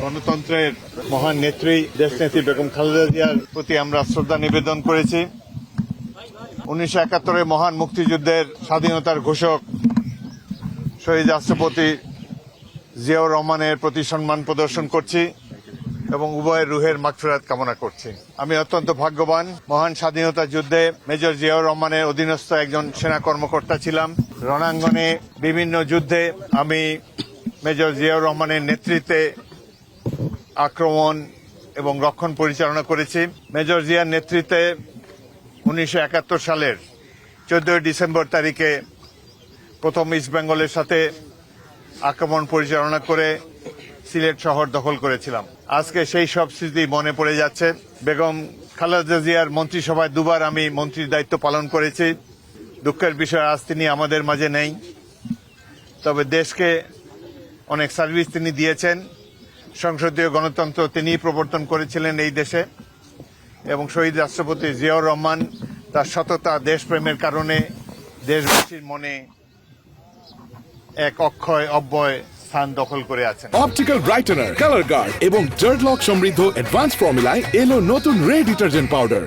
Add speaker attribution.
Speaker 1: গণতন্ত্রের মহান নেত্রী দেশনেত্রী বেগম খালেদা জিয়ার প্রতি আমরা শ্রদ্ধা নিবেদন করেছি। 1971 মহান মুক্তিযুদ্ধের স্বাধীনতার ঘোষক শহীদ রাষ্ট্রপতি জিয়াউর রহমানের প্রতি সম্মান প্রদর্শন করছি এবং উভয়ের রুহের মাগফিরাত কামনা করছি। আমি অত্যন্ত ভাগ্যবান, মহান স্বাধীনতা যুদ্ধে মেজর জিয়াউর রহমানের অধীনস্থ একজন সেনা কর্মকর্তা ছিলাম। রণাঙ্গনে বিভিন্ন যুদ্ধে আমি মেজর জিয়াউর রহমানের নেতৃত্বে আক্রমণ এবং রক্ষণ পরিচালনা করেছি। মেজর জিয়ার নেতৃত্বে 1971 সালের 14 ডিসেম্বর তারিখে প্রথম ইস্ট বেঙ্গলের সাথে আক্রমণ পরিচালনা করে সিলেট শহর দখল করেছিলাম। আজকে সেই সব স্মৃতি মনে পড়ে যাচ্ছে। বেগম খালেদা জিয়ার মন্ত্রিসভায় দুবার আমি মন্ত্রীর দায়িত্ব পালন করেছি। দুঃখের বিষয় আজ তিনি আমাদের মাঝে নেই, তবে দেশকে অনেক সার্ভিস তিনি দিয়েছেন। সংসদীয় গণতন্ত্র তিনিই প্রবর্তন করেছিলেন এই দেশে এবং শহীদ রাষ্ট্রপতি জিয়াউর রহমান তার সততা দেশপ্রেমের কারণে দেশবাসীর মনে এক অক্ষয় অব্যয় স্থান দখল করে আছেন।
Speaker 2: অপটিক্যাল ব্রাইটেনার, কালার গার্ড এবং জার্ট লক সমৃদ্ধ অ্যাডভান্স ফর্মুলায় এলো নতুন রে ডিটারজেন্ট পাউডার।